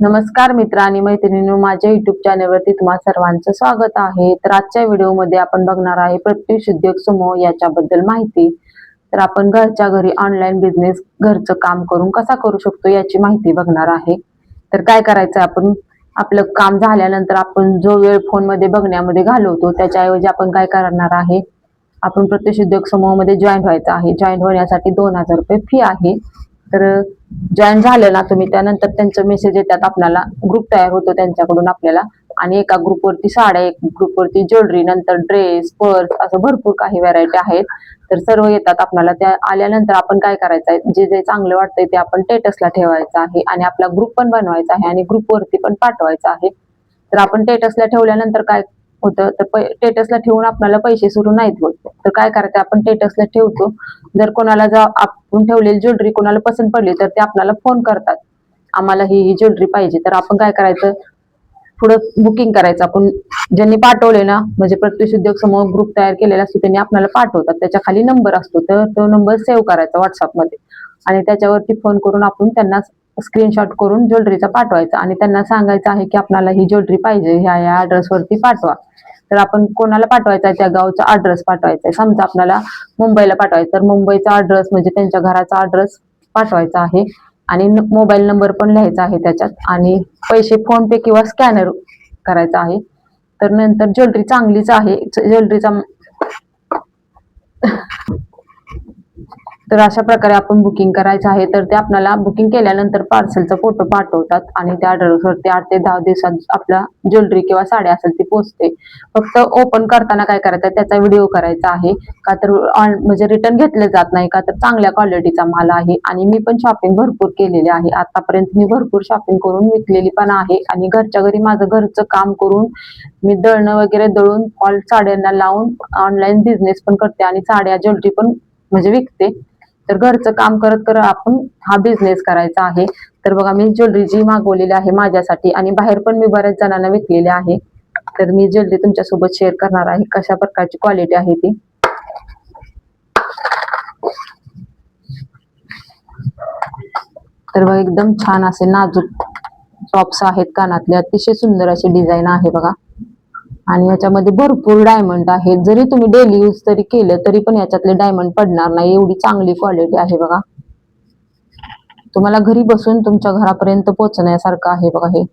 नमस्कार मित्र आणि मैत्रिणींनो, माझ्या युट्यूब चॅनलवरती तुम्हा सर्वांचं स्वागत आहे. तर आजच्या व्हिडिओमध्ये आपण बघणार आहे प्रत्युष उद्योग समूह याच्याबद्दल माहिती. तर आपण घरच्या घरी ऑनलाईन बिझनेस घरचं काम करून कसा करू शकतो याची माहिती बघणार आहे. तर काय करायचं, आपण आपलं काम झाल्यानंतर आपण जो वेळ फोनमध्ये बघण्यामध्ये घालवतो त्याच्याऐवजी आपण काय करणार आहे, आपण प्रत्युष उद्योग समूहामध्ये जॉईन व्हायचं आहे. जॉईन होण्यासाठी 2000 रुपये फी आहे. तर जॉईन झालं ना तुम्ही, त्यानंतर त्यांचं मेसेज येतात, आपल्याला ग्रुप तयार होतो त्यांच्याकडून आपल्याला. आणि एका ग्रुपवरती साड्या, एक ग्रुपवरती ज्वेलरी, नंतर ड्रेस, पर्स, असं भरपूर काही व्हरायटी आहेत. तर सर्व येतात आपल्याला. त्या आल्यानंतर आपण काय करायचं आहे, जे जे चांगलं वाटतंय ते आपण स्टेटसला ठेवायचं आहे आणि आपला ग्रुप पण बनवायचा आहे आणि ग्रुपवरती पण पाठवायचा आहे. तर आपण स्टेटसला ठेवल्यानंतर काय होतं, तर स्टेटसला ठेवून आपल्याला पैसे सुरू नाहीत होत. तर काय करायचं, आपण स्टेटसला ठेवतो. जर कोणाला जर आपण ठेवलेली ज्वेलरी कोणाला पसंत पडली तर ते आपल्याला फोन करतात, आम्हाला ही ज्वेलरी पाहिजे. तर आपण काय करायचं, पुढं बुकिंग करायचं. आपण ज्यांनी पाठवले ना, म्हणजे प्रत्युष उद्योग समूह ग्रुप तयार केलेला असतो त्यांनी आपल्याला पाठवतात, त्याच्या खाली नंबर असतो. तर तो नंबर सेव्ह करायचा व्हॉट्सअपमध्ये आणि त्याच्यावरती फोन करून आपण त्यांना स्क्रीनशॉट करून ज्वेलरीचा पाठवायचा आणि त्यांना सांगायचं आहे की आपल्याला ही ज्वेलरी पाहिजे, ह्या या ॲड्रेसवरती पाठवा. तर आपण कोणाला पाठवायचा आहे, त्या गावचा ॲड्रेस पाठवायचा आहे. समजा आपल्याला मुंबईला पाठवायचं, तर मुंबईचा ॲड्रेस म्हणजे त्यांच्या घराचा ॲड्रेस पाठवायचा आहे आणि मोबाईल नंबर पण लिहायचा आहे त्याच्यात आणि पैसे फोन पे किंवा स्कॅनर करायचा आहे. तर नंतर ज्वेलरी चांगलीच आहे, ज्वेलरीचा तर अशा प्रकारे आपण बुकिंग करायचं आहे. तर ते आपल्याला बुकिंग केल्यानंतर पार्सलचा फोटो पाठवतात आणि त्या ॲड्रेसवरती 8 ते 10 दिवसात आपला ज्वेलरी किंवा साडी असेल ती पोहोचते. फक्त ओपन करताना काय करायचं, त्याचा व्हिडिओ करायचा आहे. का तर म्हणजे रिटर्न घेतले जात नाही, का तर चांगल्या क्वालिटीचा माल आहे. आणि मी पण शॉपिंग भरपूर केलेली आहे, आतापर्यंत मी भरपूर शॉपिंग करून विकलेली पण आहे. आणि घरच्या घरी माझं घरचं काम करून मी दळणं वगैरे दळून फॉल साड्यांना लावून ऑनलाईन बिझनेस पण करते आणि साड्या ज्वेलरी पण म्हणजे विकते. तर घरचं काम करत करत आपण हा बिझनेस करायचा आहे. तर बघा, मी ज्वेलरी जी मागवलेली आहे माझ्यासाठी आणि बाहेर पण मी बऱ्याच जणांना विकलेली आहे. तर मी ज्वेलरी तुमच्यासोबत शेअर करणार आहे, कशा प्रकारची क्वालिटी आहे ती. तर बघा, एकदम छान असे नाजूक टॉप्स आहेत कानातले, अतिशय सुंदर अशी डिझाईन आहे बघा. आणि याच्यामध्ये भरपूर डायमंड आहेत. जरी तुम्ही डेली यूज तरी केलं तरी पण याच्यातले डायमंड पडणार नाही, एवढी चांगली क्वालिटी आहे बघा. तुम्हाला घरी बसून तुमच्या घरापर्यंत पोहोचण्यासारखं आहे बघा. हे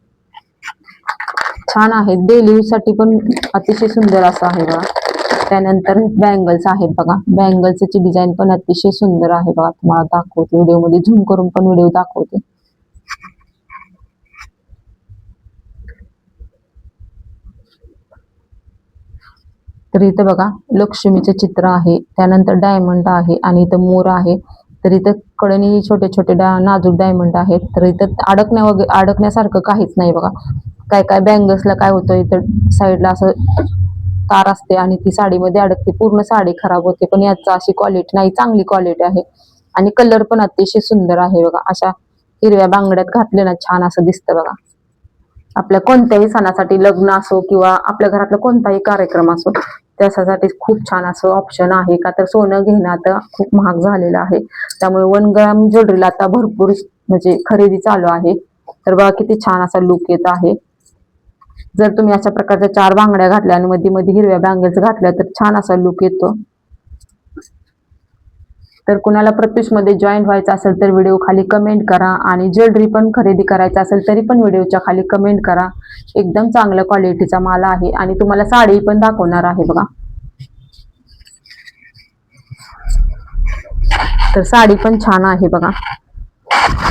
छान आहे, डेली यूज साठी पण अतिशय सुंदर असं आहे बघा. त्यानंतर बँगल्स आहेत बघा, बँगल्सची डिझाईन पण अतिशय सुंदर आहे बघा. तुम्हाला दाखवते व्हिडिओमध्ये, झूम करून पण व्हिडिओ दाखवते. तर इथं बघा लक्ष्मीचं चित्र आहे, त्यानंतर डायमंड आहे आणि इथं मोर आहे. तर इथं कडेने छोटे छोटे नाजूक डायमंड आहेत. तर इथं अडकण्यासारखं काहीच नाही बघा. काय काय बँगल्सला काय होतं, इथं साईडला असं तार असते आणि ती साडीमध्ये अडकते, पूर्ण साडी खराब होते. पण याचं अशी क्वालिटी नाही, चांगली क्वालिटी आहे आणि कलर पण अतिशय सुंदर आहे बघा. अशा हिरव्या बांगड्यात घातले ना छान असं दिसतं बघा. आपल्या कोणत्याही सणासाठी, लग्न असो किंवा आपल्या घरातला कोणताही कार्यक्रम असो, त्यासाठी खूप छान असं ऑप्शन आहे. का तर सोनं घेणं आता खूप महाग झालेलं आहे, त्यामुळे 1 ग्राम ज्वेलरीला आता भरपूर म्हणजे खरेदी चालू आहे. तर बघा किती छान असा लुक येत आहे. जर तुम्ही अशा प्रकारच्या 4 बांगड्या घातल्या आणि मध्ये मध्ये हिरव्या बँगल्स घातल्या तर छान असा लुक येतो. तर कुणाला प्रत्युष मध्ये जॉईन व्हायचं असेल तर व्हिडिओ खाली कमेंट करा आणि ज्वेलरी पण खरेदी करायचं असेल तरी पण व्हिडिओच्या खाली कमेंट करा. एकदम चांगल्या क्वालिटीचा माल आहे आणि तुम्हाला साडी पण दाखवणार आहे बघा. तर साडी पण छान आहे बघा,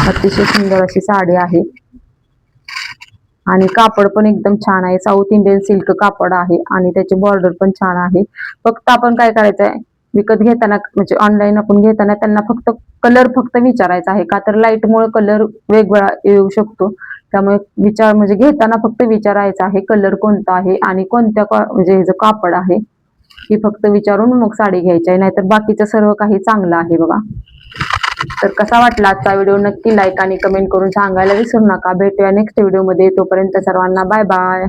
अतिशय सुंदर अशी साडी आहे आणि कापड पण एकदम छान आहे. साऊथ इंडियन सिल्क कापड आहे आणि त्याची बॉर्डर पण छान आहे. फक्त आपण काय करायचं आहे, विकत घेताना म्हणजे ऑनलाईन आपण घेताना त्यांना फक्त कलर फक्त विचारायचा आहे. का तर लाईटमुळे कलर वेगवेगळा येऊ शकतो, त्यामुळे म्हणजे घेताना फक्त विचारायचं आहे कलर कोणता आहे आणि कोणत्या म्हणजे ह्याचं कापड आहे, ही फक्त विचारून मग साडी घ्यायची आहे. नाहीतर बाकीचं सर्व काही चांगलं आहे बघा. तर कसा वाटला आजचा व्हिडिओ नक्की लाईक आणि कमेंट करून सांगायला विसरू नका. भेटूया नेक्स्ट व्हिडिओमध्ये, तोपर्यंत सर्वांना बाय बाय.